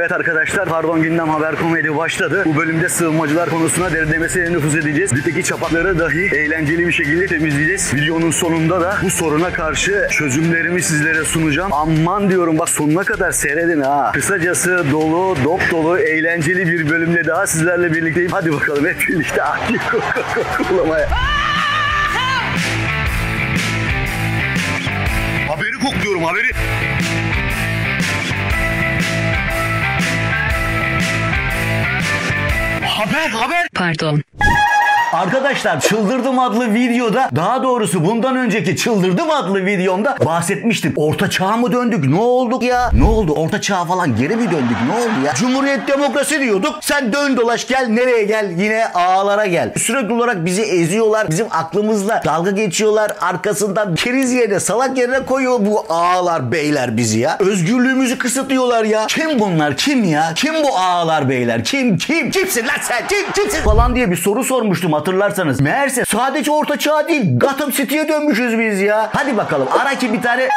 Evet arkadaşlar, pardon, gündem haber komedi başladı. Bu bölümde sığınmacılar konusuna derinlemesine nüfuz edeceğiz. Dipteki çapakları dahi eğlenceli bir şekilde temizleyeceğiz. Videonun sonunda da bu soruna karşı çözümlerimi sizlere sunacağım. Aman diyorum, bak sonuna kadar seyredin ha. Kısacası dolu, dop dolu, eğlenceli bir bölümle daha sizlerle birlikteyim. Hadi bakalım hep birlikte koklamaya. Haberi kokluyorum, haberi. Haber. Pardon. Arkadaşlar, Çıldırdım adlı videoda, daha doğrusu bundan önceki Çıldırdım adlı videomda bahsetmiştim. Orta çağa mı döndük? Ne olduk ya? Ne oldu? Orta çağa falan geri mi döndük? Ne oldu ya? Cumhuriyet demokrasi diyorduk. Sen dön dolaş gel. Nereye gel? Yine ağalara gel. Sürekli olarak bizi eziyorlar. Bizim aklımızla dalga geçiyorlar. Arkasından keriz yerine, salak yerine koyuyor bu ağalar, beyler bizi ya. Özgürlüğümüzü kısıtlıyorlar ya. Kim bunlar? Kim ya? Kim bu ağalar, beyler? Kim? Kimsin lan sen? Kimsin? Falan diye bir soru sormuştum, hatırlarsanız. Meğerse sadece Orta Çağ değil, Gotham City'ye dönmüşüz biz ya. Hadi bakalım, ara ki bir tane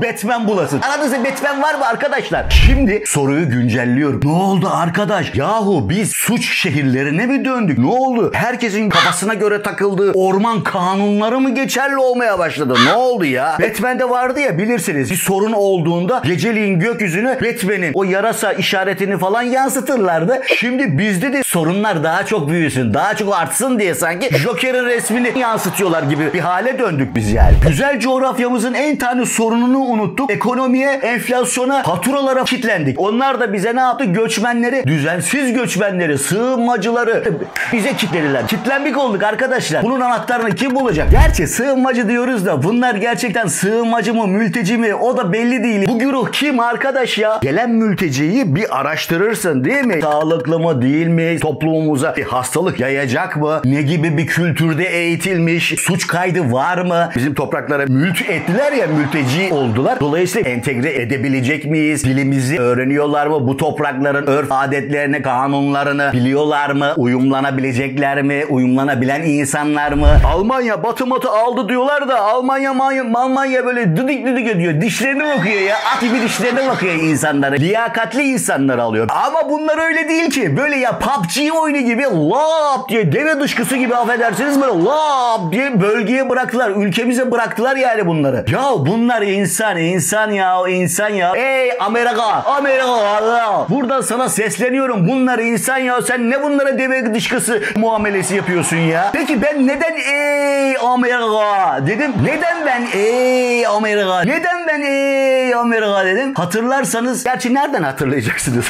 Batman bulasın. Aranızda Batman var mı arkadaşlar? Şimdi soruyu güncelliyorum. Ne oldu arkadaş? Yahu biz suç şehirlerine mi döndük? Ne oldu? Herkesin kafasına göre takıldığı orman kanunları mı geçerli olmaya başladı? Ne oldu ya? Batman'de vardı ya, bilirsiniz. Bir sorun olduğunda geceliğin gökyüzüne Batman'in o yarasa işaretini falan yansıtırlardı. Şimdi bizde de sorunlar daha çok büyüsün, daha çok artsın diye sanki Joker'in resmini yansıtıyorlar gibi bir hale döndük biz yani. Güzel coğrafyamızın en tane sorununu unuttuk. Ekonomiye, enflasyona, faturalara kilitlendik. Onlar da bize ne yaptı? Göçmenleri, düzensiz göçmenleri, sığınmacıları bize kilitlediler. Kilitlendik olduk arkadaşlar. Bunun anahtarını kim bulacak? Gerçi sığınmacı diyoruz da bunlar gerçekten sığınmacı mı, mülteci mi? O da belli değil. Bu güruh kim arkadaş ya? Gelen mülteciyi bir araştırırsın değil mi? Sağlıklı mı, değil mi? Toplumumuza bir hastalık yayacak mı? Ne gibi bir kültürde eğitilmiş? Suç kaydı var mı? Bizim topraklara ettiler ya, mülteci oldular. Dolayısıyla entegre edebilecek miyiz? Dilimizi öğreniyorlar mı? Bu toprakların örf adetlerini, kanunlarını biliyorlar mı? Uyumlanabilecekler mi? Uyumlanabilen insanlar mı? Almanya batı aldı diyorlar da Almanya böyle dıdık ediyor. Dişlerini bakıyor ya. At gibi dişlerine bakıyor insanları. Liyakatli insanları alıyor. Ama bunlar öyle değil ki. Böyle ya PUBG oyunu gibi lap diye, deve dışkısı gibi, affedersiniz, böyle lap diye bölgeye bıraktılar. Ülkemize bıraktılar yani bunları. Ya bunlar insan ya. Ey Amerika. Buradan sana sesleniyorum. Bunlar insan ya. Sen ne bunlara deve dışkısı muamelesi yapıyorsun ya? Peki ben neden ey Amerika dedim? Neden ben ey Amerika dedim? Hatırlarsanız, gerçi nereden hatırlayacaksınız?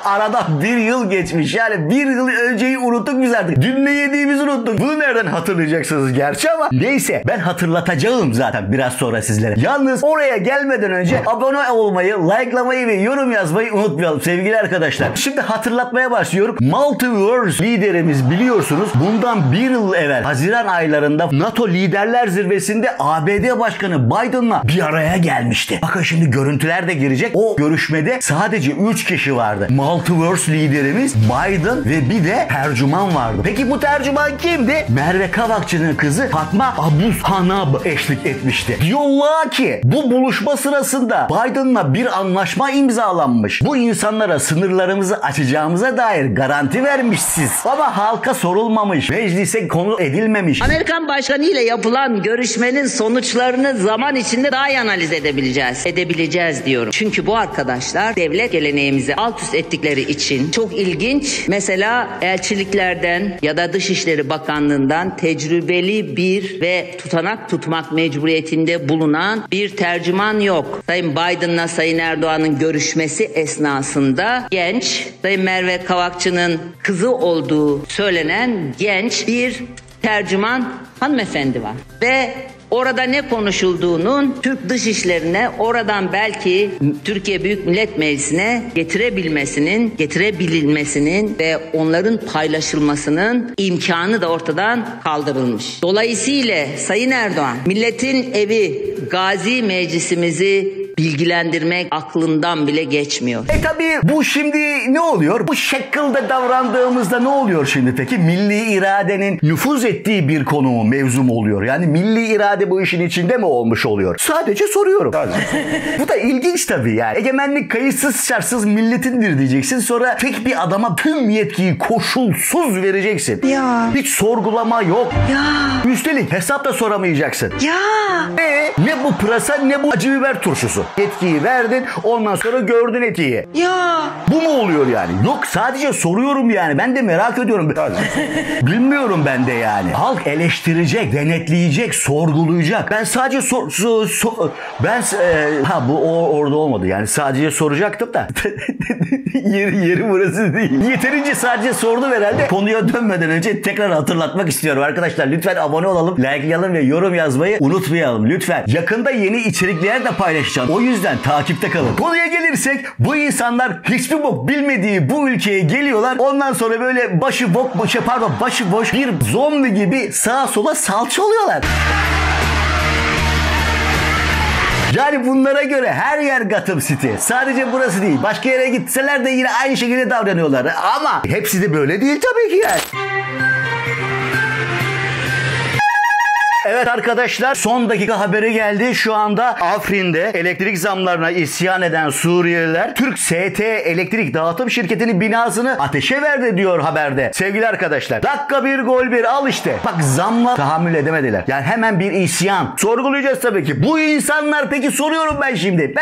Aradan bir yıl geçmiş. Yani bir yıl önceyi unuttuk biz artık. Dün ne yediğimizi unuttuk. Bunu nereden hatırlayacaksınız gerçi, ama neyse, ben hatırlatacağım zaten biraz sonra sizlere. Yalnız oraya gelmeden önce abone olmayı, likelamayı ve yorum yazmayı unutmayalım sevgili arkadaşlar. Şimdi hatırlatmaya başlıyorum. Multiverse liderimiz, biliyorsunuz, bundan bir yıl evvel Haziran aylarında NATO Liderler Zirvesi'nde ABD Başkanı Biden'la bir araya gelmişti. Bakın şimdi görüntüler de girecek. O görüşmede sadece 3 kişi vardı. Multiverse liderimiz Biden ve bir de tercüman vardı. Peki bu tercüman kimdi? Merve Kavakçı'nın kızı Fatma Abushanab eşlik etmişti. Diyorlar ki bu buluşma sırasında Biden'la bir anlaşma imzalanmış. Bu insanlara sınırlarımızı açacağımıza dair garanti vermişsiz. Ama halka sorulmamış. Meclise konu edilmemiş. Amerikan Başkanı ile yapılan görüşmenin sonuçlarını zaman içinde daha iyi analiz edebileceğiz diyorum. Çünkü bu arkadaşlar devlet geleneğimizi alt üst ettikleri için çok ilginç. Mesela elçiliklerden ya da Dışişleri Bakanlığı'ndan tecrübeli bir ve tutanak tutmak mecburiyetinde bulunan bir tercüman yok. Sayın Biden'la Sayın Erdoğan'ın görüşmesi esnasında genç, Sayın Merve Kavakçı'nın kızı olduğu söylenen genç bir tercüman hanımefendi var. Ve orada ne konuşulduğunun Türk Dışişleri'ne, oradan belki Türkiye Büyük Millet Meclisi'ne getirebilmesinin ve onların paylaşılmasının imkanı da ortadan kaldırılmış. Dolayısıyla Sayın Erdoğan, milletin evi Gazi Meclisimizi bilgilendirmek aklından bile geçmiyor. Tabii bu şimdi ne oluyor? Bu şekilde davrandığımızda ne oluyor şimdi peki? Milli iradenin nüfuz ettiği bir konu mu, mevzu mu oluyor? Yani milli irade bu işin içinde mi olmuş oluyor? Sadece soruyorum. Bu da ilginç tabii yani. Egemenlik kayıtsız şartsız milletindir diyeceksin. Sonra tek bir adama tüm yetkiyi koşulsuz vereceksin. Ya. Hiç sorgulama yok. Ya. Üstelik hesap da soramayacaksın. Ya. Ne bu pırasa ne bu acı biber turşusu. Yetkiyi verdin, ondan sonra gördün etkiyi. Ya. Bu mu oluyor yani? Yok, sadece soruyorum yani. Ben de merak ediyorum. Bilmiyorum ben de yani. Halk eleştirecek, denetleyecek, sorgulayacak. Ben sadece orada olmadı. Yani sadece soracaktım da. yeri burası değil. Yeterince sadece sordum herhalde. Konuya dönmeden önce tekrar hatırlatmak istiyorum. Arkadaşlar lütfen abone olalım, likelayalım ve yorum yazmayı unutmayalım. Lütfen. Yakında yeni içerikler de paylaşacağım. O yüzden takipte kalın. Konuya gelirsek, bu insanlar hiçbir bok bilmediği bu ülkeye geliyorlar. Ondan sonra böyle başıboş bir zombi gibi sağa sola salça oluyorlar. Yani bunlara göre her yer Gotham City. Sadece burası değil. Başka yere gitseler de yine aynı şekilde davranıyorlar. Ama hepsi de böyle değil tabii ki yani. Evet arkadaşlar, son dakika haberi geldi. Şu anda Afrin'de elektrik zamlarına isyan eden Suriyeliler Türk ST Elektrik Dağıtım Şirketi'nin binasını ateşe verdi diyor haberde. Sevgili arkadaşlar, dakika bir gol bir, al işte. Bak, zamla tahammül edemediler. Yani hemen bir isyan. Sorgulayacağız tabii ki. Bu insanlar, peki soruyorum ben şimdi.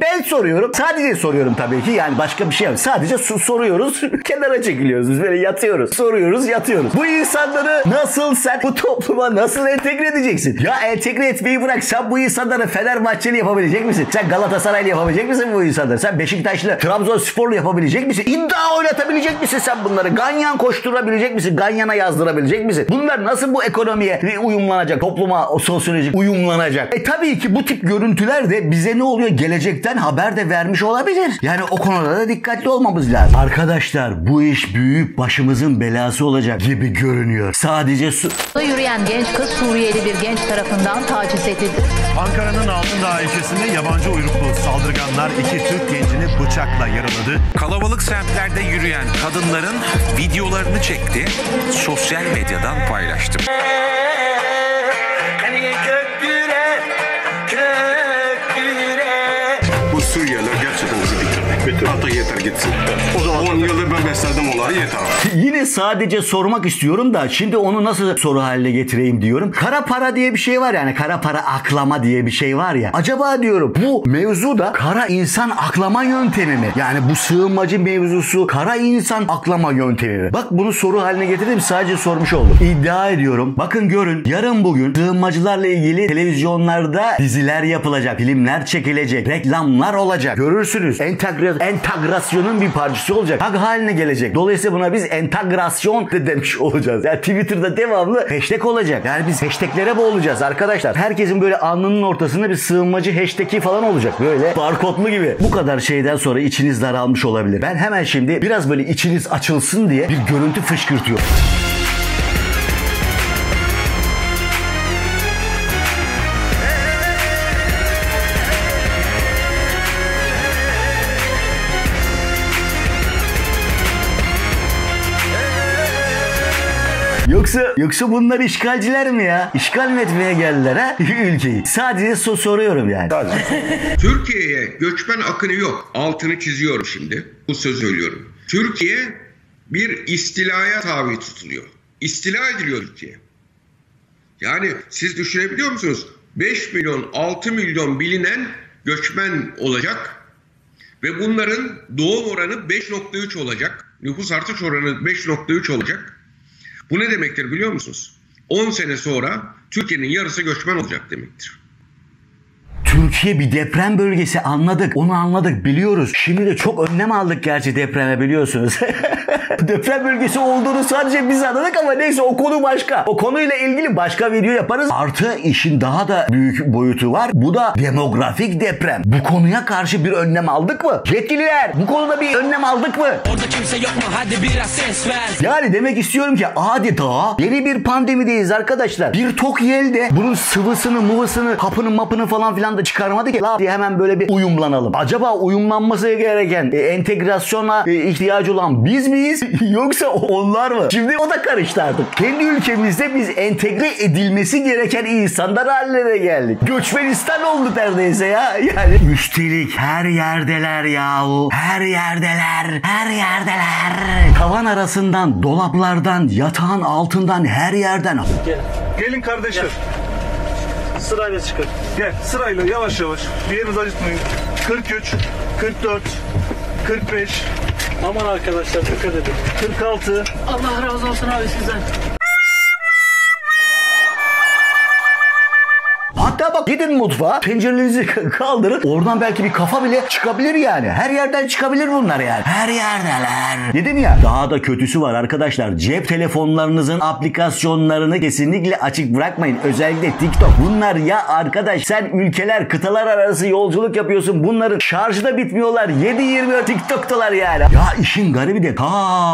Ben soruyorum. Sadece soruyorum tabii ki. Yani başka bir şey yok. Sadece soruyoruz. Kenara çekiliyoruz. Biz böyle yatıyoruz. Soruyoruz, yatıyoruz. Bu insanları nasıl sen bu topluma nasıl entegre edeceksin? Ya entegre etmeyi bırak. Sen bu insanları Fenerbahçeli yapabilecek misin? Sen Galatasaraylı yapabilecek misin bu insanları? Sen Beşiktaşlı, Trabzonsporlu yapabilecek misin? İddia oynatabilecek misin sen bunları? Ganyan koşturabilecek misin? Ganyana yazdırabilecek misin? Bunlar nasıl bu ekonomiye uyumlanacak? Topluma, o sosyolojik uyumlanacak? Tabii ki bu tip görüntüler de bize ne oluyor? Gelecekten haber de vermiş olabilir. Yani o konuda da dikkatli olmamız lazım. Arkadaşlar, bu iş büyük başımızın belası olacak gibi görünüyor. Sadece Yürüyen genç kız Suriyeli bir genç tarafından taciz edildi. Ankara'nın Altındağ ilçesinde yabancı uyruklu saldırganlar 2 Türk gencini bıçakla yaraladı. Kalabalık semtlerde yürüyen kadınların videolarını çekti, sosyal medyadan paylaştı. Bu Suriyeliler gerçekten bizi bitirdi. Artık yeter gitsin. O zaman 10 yıldır ben besledim onları, yeter. Yine sadece sormak istiyorum da şimdi onu nasıl soru haline getireyim diyorum. Kara para diye bir şey var yani. Kara para aklama diye bir şey var ya. Acaba diyorum bu mevzu da kara insan aklama yöntemi mi? Yani bu sığınmacı mevzusu kara insan aklama yöntemi mi? Bak, bunu soru haline getirdim, sadece sormuş oldum. İddia ediyorum. Bakın görün, yarın bugün sığınmacılarla ilgili televizyonlarda diziler yapılacak, filmler çekilecek, reklamlar olacak. Görürsünüz. Entegrasyonun bir parçası olacak. Hak haline gelecek. Dolayısıyla buna biz entegrasyon demiş olacağız. Yani Twitter'da devamlı hashtag olacak. Yani biz hashtaglere boğulacağız arkadaşlar. Herkesin böyle alnının ortasında bir sığınmacı hashtag'i falan olacak. Böyle barkodlu gibi. Bu kadar şeyden sonra içiniz daralmış olabilir. Ben hemen şimdi biraz böyle içiniz açılsın diye bir görüntü fışkırtıyorum. Yoksa bunlar işgalciler mi ya? İşgal mi etmeye geldiler ha ülkeyi? Sadece soruyorum yani. Türkiye'ye göçmen akını yok. Altını çiziyorum şimdi. Bu sözü söylüyorum. Türkiye bir istilaya tabi tutuluyor. İstila ediliyor Türkiye. Yani siz düşünebiliyor musunuz? 5 milyon, 6 milyon bilinen göçmen olacak ve bunların doğum oranı 5.3 olacak. Nüfus artış oranı 5.3 olacak. Bu ne demektir biliyor musunuz? 10 sene sonra Türkiye'nin yarısı göçmen olacak demektir. Türkiye bir deprem bölgesi, anladık. Onu anladık, biliyoruz. Şimdi de çok önlem aldık gerçi depreme, biliyorsunuz. Deprem bölgesi olduğunu sadece biz anladık ama neyse, o konu başka. O konuyla ilgili başka video yaparız. Artı işin daha da büyük boyutu var. Bu da demografik deprem. Bu konuya karşı bir önlem aldık mı? Yetkililer, bu konuda bir önlem aldık mı? Orada kimse yok mu? Hadi biraz ses ver. Yani demek istiyorum ki adeta yeni bir pandemideyiz arkadaşlar. Bir tok yelde bunun sıvısını, mıvısını, hapını, mapını falan filan da çıkarmadı ki la diye hemen böyle bir uyumlanalım. Acaba uyumlanması gereken entegrasyona ihtiyacı olan biz miyiz yoksa onlar mı? Şimdi o da karıştı artık. Kendi ülkemizde biz entegre edilmesi gereken insanlar haline geldik. Göçmenistan olduk neredeyse ya. Yani üstelik her yerdeler yahu. Her yerdeler. Her yerdeler. Tavan arasından, dolaplardan, yatağın altından, her yerden. Gelin kardeşler. Sırayla çıkın. Gel sırayla yavaş yavaş. Bir yerinizi acıtmayın. 43, 44, 45. Aman arkadaşlar dikkat edin. 46. Allah razı olsun abi sizden. Hatta bak gidin mutfağa, pencerelerinizi kaldırın. Oradan belki bir kafa bile çıkabilir yani. Her yerden çıkabilir bunlar yani. Her yerdeler. Dedim ya, daha da kötüsü var arkadaşlar. Cep telefonlarınızın aplikasyonlarını kesinlikle açık bırakmayın. Özellikle TikTok. Bunlar ya arkadaş, sen ülkeler, kıtalar arası yolculuk yapıyorsun. Bunların şarjı da bitmiyorlar. 7/24 TikTok'talar yani. Ya işin garibi de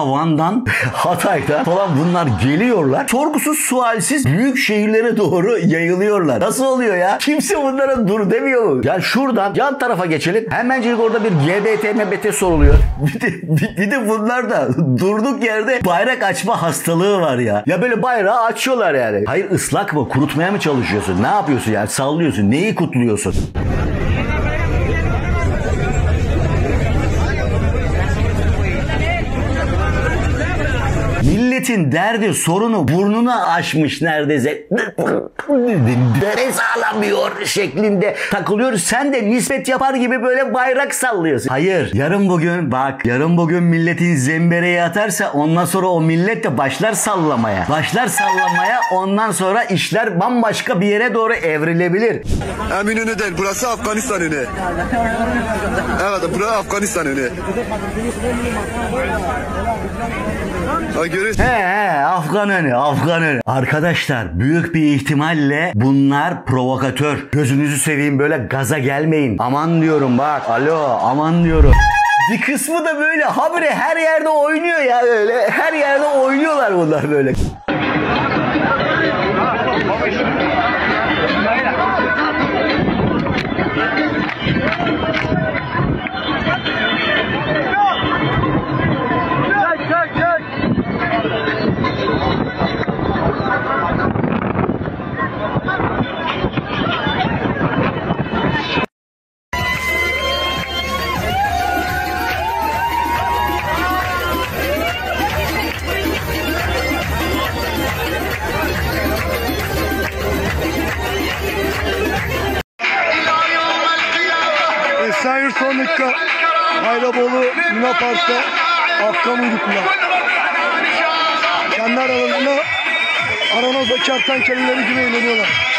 Van'dan, Hatay'da falan bunlar geliyorlar. Sorgusuz sualsiz büyük şehirlere doğru yayılıyorlar. Nasıl oluyor ya? Kimse bunlara dur demiyor mu? Ya şuradan yan tarafa geçelim. Hemencik orada bir GBT soruluyor. Bir de bunlar da durduk yerde bayrak açma hastalığı var ya. Ya böyle bayrağı açıyorlar yani. Hayır, ıslak mı? Kurutmaya mı çalışıyorsun? Ne yapıyorsun yani? Sallıyorsun. Neyi kutluyorsun? Milletin derdi, sorunu burnuna aşmış neredeyse. Nefes alamıyor şeklinde takılıyor. Sen de nispet yapar gibi böyle bayrak sallıyorsun. Hayır. Yarın bugün milletin zembereye atarsa ondan sonra o millet de başlar sallamaya. Ondan sonra işler bambaşka bir yere doğru evrilebilir. Eminönü değil. Burası Afganistan önü. Evet, burası Afganistan önü. Afgan önü. Arkadaşlar büyük bir ihtimalle bunlar provokatör. Gözünüzü seveyim, böyle gaza gelmeyin. Aman diyorum bak. Alo, aman diyorum. Bir kısmı da böyle habire her yerde oynuyor ya öyle. Her yerde oynuyorlar bunlar böyle. Esenyurt son dakika Hayrabolu Luna Park'ta Afgan uyruklular. Kendi aralarında aranozda kertenkeleleri gibi eğleniyorlar.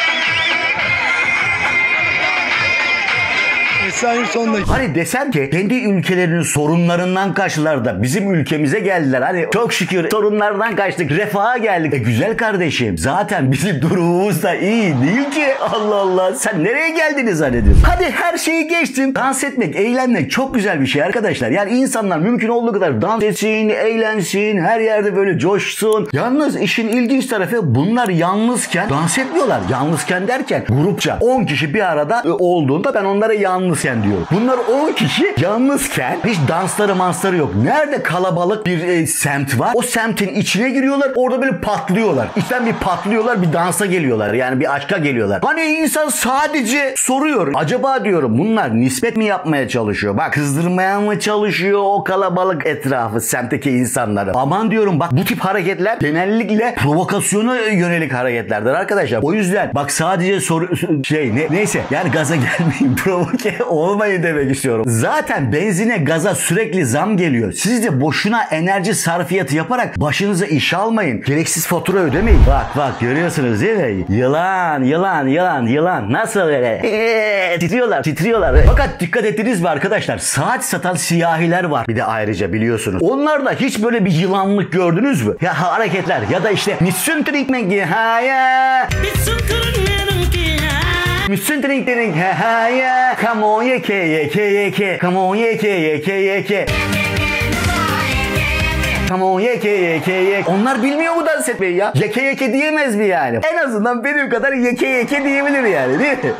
Esenyurt son dakika. Hani desem ki kendi ülkelerinin sorunlarından kaçtılar da bizim ülkemize geldiler. Hani çok şükür sorunlardan kaçtık, refaha geldik. Güzel kardeşim, zaten bizim durumumuz da iyi değil ki. Allah Allah, sen nereye geldiniz zannediyorsun? Hadi her şeyi geçtim. Dans etmek, eğlenmek çok güzel bir şey arkadaşlar. Yani insanlar mümkün olduğu kadar dans etsin, eğlensin, her yerde böyle coşsun. Yalnız işin ilginç tarafı, bunlar yalnızken dans etmiyorlar. Yalnızken derken grupça 10 kişi bir arada olduğunda ben onlara yalnızken diyorum. Bunlar 10 kişi yalnızken hiç dansları yok. Nerede kalabalık bir semt var, o semtin içine giriyorlar, orada böyle patlıyorlar. İçten bir patlıyorlar, bir dansa geliyorlar. Yani bir aşka geliyorlar. Hani insan sadece soruyor. Acaba diyorum bunlar nispet mi yapmaya çalışıyor? Bak, kızdırmaya mı çalışıyor o kalabalık etrafı, semtteki insanları? Aman diyorum bak, bu tip hareketler genellikle provokasyona yönelik hareketlerdir arkadaşlar. O yüzden bak, sadece neyse yani gaza gelmeyin, provoke olmayın demek istiyorum. Zaten benzine, gaza sürekli zam geliyor. Siz de boşuna enerji sarfiyatı yaparak başınıza iş almayın. Gereksiz fatura ödemeyin. Bak görüyorsunuz değil mi? Yılan. Nasıl öyle? Titriyorlar. Fakat dikkat ettiniz mi arkadaşlar? Saat satan siyahiler var bir de ayrıca, biliyorsunuz. Onlarda hiç böyle bir yılanlık gördünüz mü? Ya hareketler ya da işte Müslüm Trinkmengi ya. Müslüm Trinkmengi ya. Come on yeke. Come on yeke. Tamam yeke. Onlar bilmiyor mu dans etmeyi ya? Yeke diyemez mi yani? En azından benim kadar yeke diyebilir yani, değil mi?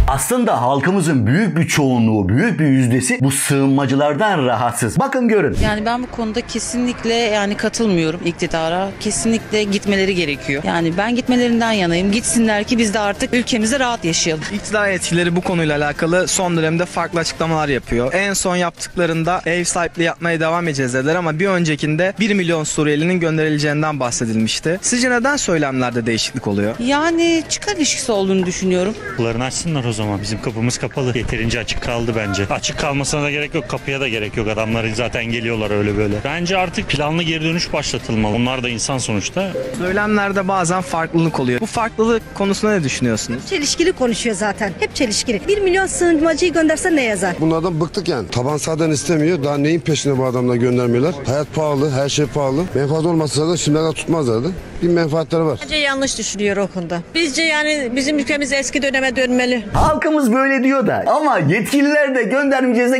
Aslında halkımızın büyük bir çoğunluğu, büyük bir yüzdesi bu sığınmacılardan rahatsız. Bakın görün. Yani ben bu konuda kesinlikle yani katılmıyorum iktidara. Kesinlikle gitmeleri gerekiyor. Yani ben gitmelerinden yanayım. Gitsinler ki biz de artık ülkemizde rahat yaşayalım. İktidar yetkileri bu konuyla alakalı son dönemde farklı açıklamalar yapıyor. En son yaptıklarında ev sahipliği yapmaya devam edeceğiz dediler ama bir öncekinde 1 milyon Suriyelinin gönderileceğinden bahsedilmişti. Sizce neden söylemlerde değişiklik oluyor? Yani çıkar ilişkisi olduğunu düşünüyorum. Kapılarını açsınlar o zaman. Bizim kapımız kapalı. Yeterince açık kaldı bence. Açık kalmasına da gerek yok. Kapıya da gerek yok. Adamlar zaten geliyorlar öyle böyle. Bence artık planlı geri dönüş başlatılmalı. Onlar da insan sonuçta. Söylemlerde bazen farklılık oluyor. Bu farklılık konusunda ne düşünüyorsunuz? Çelişkili konuşuyor zaten. Hep çelişkili. 1 milyon sığınmacıyı gönderse ne yazar? Bunlardan bıktık yani. Taban sağdan istemiyor. Daha neyin peşine bu adamlar göndermiyorlar? Hayat pahalı, her şey pahalı. Menfaat olmasa da şimdiden tutmazlardı. Bir menfaatleri var. Bence yanlış düşünüyor o konuda. Bizce yani bizim ülkemiz eski döneme dönmeli. Halkımız böyle diyor da ama yetkililer de göndermeyeceğiz.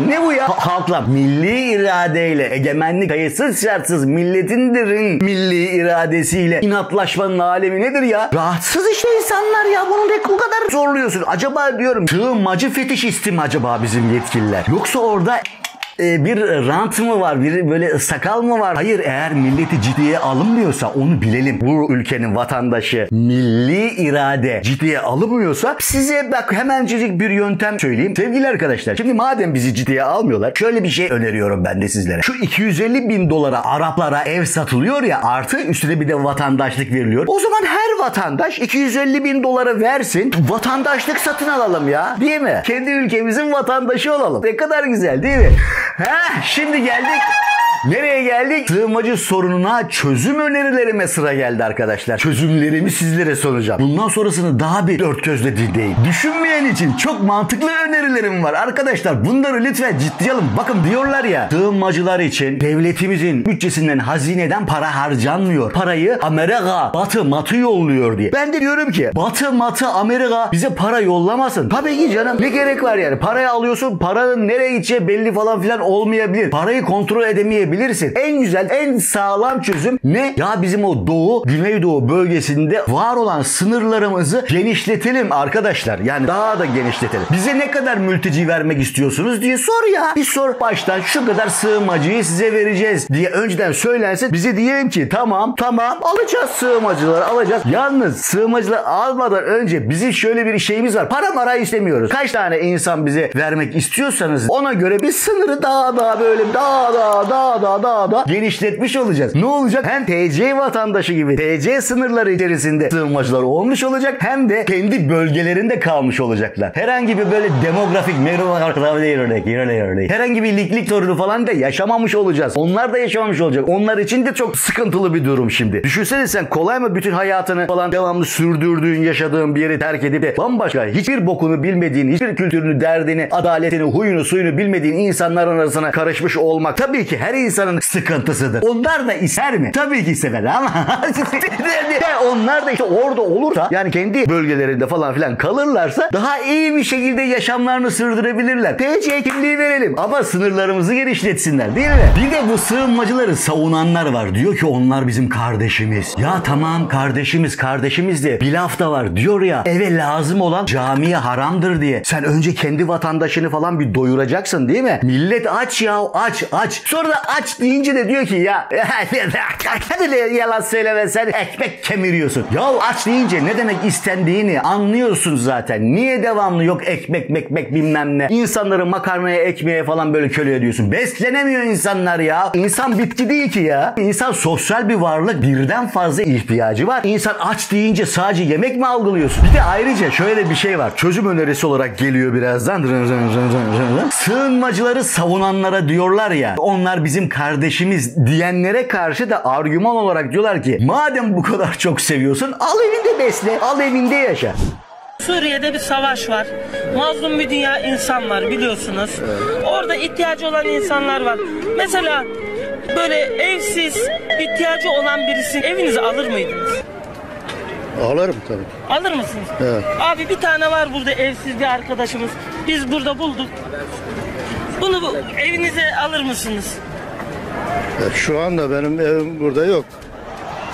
Ne bu ya? Halklar milli iradeyle, egemenlik kayıtsız şartsız milletindirin milli iradesiyle inatlaşmanın alemi nedir ya? Rahatsız işte insanlar ya. Bunu ne bu kadar zorluyorsun? Acaba diyorum sığınmacı fetişisti mi acaba bizim yetkililer? Yoksa orada bir rant mı var? Bir böyle sakal mı var? Hayır, eğer milleti ciddiye alınmıyorsa onu bilelim. Bu ülkenin vatandaşı milli irade ciddiye alınmıyorsa size bak hemencecik bir yöntem söyleyeyim. Sevgili arkadaşlar, şimdi madem bizi ciddiye almıyorlar şöyle bir şey öneriyorum ben de sizlere. Şu 250 bin dolara Araplara ev satılıyor ya, artı üstüne bir de vatandaşlık veriliyor. O zaman her vatandaş 250 bin dolara versin. Vatandaşlık satın alalım ya. Değil mi? Kendi ülkemizin vatandaşı olalım. Ne kadar güzel değil mi? Şimdi geldik. Nereye geldik? Sığınmacı sorununa çözüm önerilerime sıra geldi arkadaşlar. Çözümlerimi sizlere sunacağım. Bundan sonrasını daha bir dört gözle dinleyin. Düşünmeyen için çok mantıklı önerilerim var. Arkadaşlar bunları lütfen ciddiye alın. Bakın diyorlar ya, sığınmacılar için devletimizin bütçesinden, hazineden para harcanmıyor. Parayı Amerika, Batı yolluyor diye. Ben de diyorum ki Batı Amerika bize para yollamasın. Tabii ki canım. Ne gerek var yani? Parayı alıyorsun, paranın nereye gideceği belli falan filan olmayabilir. Parayı kontrol edemeyebilirsin. En güzel, en sağlam çözüm ne? Ya bizim o Doğu, Güneydoğu bölgesinde var olan sınırlarımızı genişletelim arkadaşlar. Yani daha da genişletelim. Bize ne kadar mülteci vermek istiyorsunuz diye sor ya. Bir sor baştan, şu kadar sığınmacıyı size vereceğiz diye önceden söylensin. Bize diyelim ki tamam alacağız, sığınmacıları alacağız. Yalnız sığınmacıları almadan önce bizim şöyle bir şeyimiz var. Para istemiyoruz. Kaç tane insan bize vermek istiyorsanız ona göre bir sınırı daha böyle daha genişletmiş olacağız. Ne olacak? Hem TC vatandaşı gibi TC sınırları içerisinde sığınmacılar olmuş olacak, hem de kendi bölgelerinde kalmış olacaklar. Herhangi bir böyle demografik herhangi bir liklik sorunu falan da yaşamamış olacağız. Onlar da yaşamamış olacak. Onlar için de çok sıkıntılı bir durum şimdi. Düşünsene sen, kolay mı bütün hayatını falan devamlı sürdürdüğün, yaşadığın bir yeri terk edip de bambaşka, hiçbir bokunu bilmediğin, hiçbir kültürünü, derdini, adaletini, huyunu, suyunu bilmediğin insanların arasına karışmış olmak tabii ki her insanın sıkıntısıdır. Onlar da ister mi? Tabii ki ister ama onlar da işte orada olursa, yani kendi bölgelerinde falan filan kalırlarsa daha iyi bir şekilde yaşamlarını sürdürebilirler. TC kimliği verelim ama sınırlarımızı genişletsinler, değil mi? Bir de bu sığınmacıları savunanlar var. Diyor ki onlar bizim kardeşimiz. Ya tamam, kardeşimiz de bir laf da var. Diyor ya, eve lazım olan camiye haramdır diye. Sen önce kendi vatandaşını falan bir doyuracaksın, değil mi? Millet aç ya, aç. Sonra da aç deyince de diyor ki ya hadi yalan söyleme, sen ekmek kemiriyorsun. Ya aç deyince ne demek istendiğini anlıyorsun zaten. Niye devamlı yok ekmek bilmem ne. İnsanları makarnaya, ekmeğe falan böyle köle ediyorsun. Beslenemiyor insanlar ya. İnsan bitki değil ki ya. İnsan sosyal bir varlık. Birden fazla ihtiyacı var. İnsan aç deyince sadece yemek mi algılıyorsun? Bir de ayrıca şöyle bir şey var. Çözüm önerisi olarak geliyor birazdan. Sığınmacıları savunanlara diyorlar ya, onlar bizim kardeşimiz diyenlere karşı da argüman olarak diyorlar ki madem bu kadar çok seviyorsun, al evinde besle, al evinde yaşa. Suriye'de bir savaş var. Mazlum bir dünya insan var, biliyorsunuz. Orada ihtiyacı olan insanlar var. Mesela böyle evsiz, ihtiyacı olan birisini evinize alır mıydınız? Alırım tabii. Alır mısınız? Evet. Abi bir tane var burada evsiz bir arkadaşımız. Biz burada bulduk. Bunu evinize alır mısınız? Şu anda benim evim burada yok.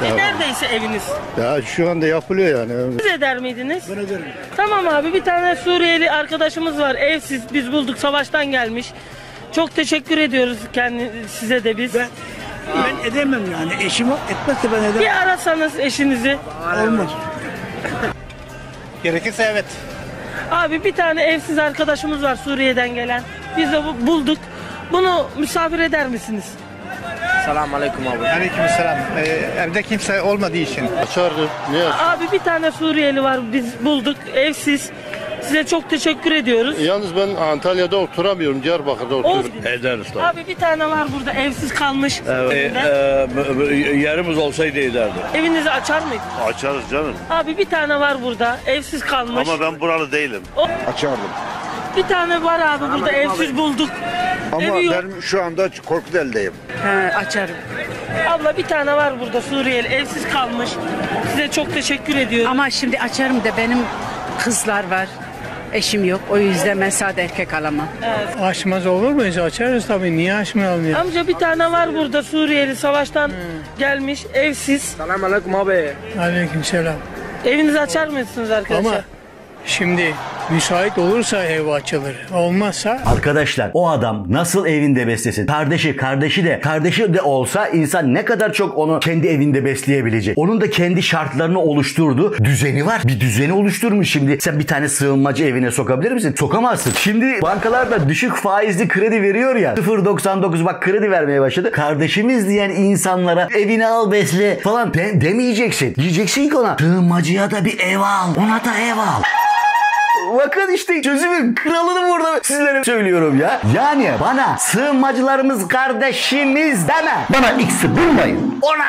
Neredeyse eviniz. Ya şu anda yapılıyor yani. Siz eder miydiniz? Ben ederim. Tamam abi, bir tane Suriyeli arkadaşımız var. Evsiz, biz bulduk, savaştan gelmiş. Çok teşekkür ediyoruz size de biz. Ben edemem yani. Eşim etmezse ben edemem. Bir arasanız eşinizi. Olmaz. Gerekirse evet. Abi bir tane evsiz arkadaşımız var Suriye'den gelen. Biz de bulduk. Bunu misafir eder misiniz? Selamünaleyküm abi. Aleykümselam. Evde kimse olmadığı için. Açardım. Niye? Abi bir tane Suriyeli var, biz bulduk, evsiz. Size çok teşekkür ediyoruz. Yalnız ben Antalya'da oturamıyorum. Diyarbakır'da oturuyorum. Ederiz tabii. Abi bir tane var burada evsiz kalmış. Yerimiz olsaydı ederdi. Evinizi açar mıydınız? Açarız canım. Abi bir tane var burada evsiz kalmış. Ama ben buralı değilim. Açardım. Bir tane var abi burada evsiz bulduk. Ama Evi yok. ben şu anda Korkuteli'deyim. Açarım. Abla bir tane var burada Suriyeli evsiz kalmış. Size çok teşekkür ediyorum. Ama şimdi açarım da benim kızlar var. Eşim yok. O yüzden ben sade erkek alamam. Evet. Açmaz olur muyuz? Açarız tabii. Niye açmayalım ya? Amca bir tane var burada Suriyeli savaştan gelmiş evsiz. Selamünaleyküm abi. Aleykümselam. Evinizi açar mısınız arkadaşlar? Ama şimdi müsait olursa ev açılır. Olmazsa... Arkadaşlar o adam nasıl evinde beslesin? Kardeşi de olsa insan ne kadar çok onu kendi evinde besleyebilecek. Onun da kendi şartlarını oluşturdu. Düzeni var. Bir düzeni oluşturmuş şimdi. Sen bir tane sığınmacı evine sokabilir misin? Sokamazsın. Şimdi bankalarda düşük faizli kredi veriyor ya. 0.99 bak kredi vermeye başladı. Kardeşimiz diyen insanlara evini al besle falan demeyeceksin. Diyeceksin ki ona sığınmacıya da bir ev al. Ona da ev al. Bakın işte çözümün kralını burada sizlere söylüyorum ya. Yani bana sığınmacılarımız kardeşimiz deme. Bana X'i bulmayın. Ona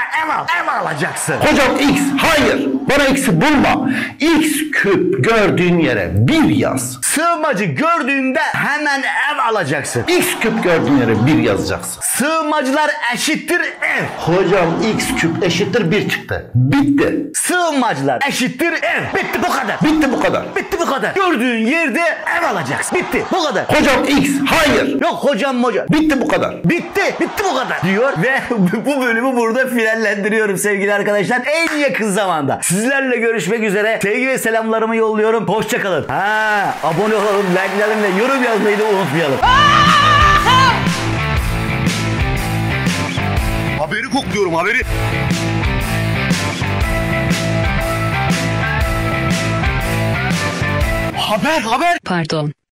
ev alacaksın. Hocam X, hayır. Bana X'i bulma. X küp gördüğün yere bir yaz. Sığınmacı gördüğünde hemen ev alacaksın. X küp gördüğün yere bir yazacaksın. Sığınmacılar eşittir ev. Hocam X küp eşittir bir çıktı. Bitti. Sığınmacılar eşittir ev. Bitti bu kadar. Bitti bu kadar. Bitti bu kadar. Gördüğün yerde ev alacaksın. Bitti bu kadar. Hocam X, hayır. Yok hocam. Bitti bu kadar. Bitti bu kadar diyor ve bu bölümü burada finallendiriyorum sevgili arkadaşlar. En yakın zamanda sizlerle görüşmek üzere. Sevgi ve selamlarımı yolluyorum. Hoşçakalın. Abone olalım, likelayalım ve yorum yazmayı da unutmayalım. Haberi kokluyorum, haberi. Haber. Pardon.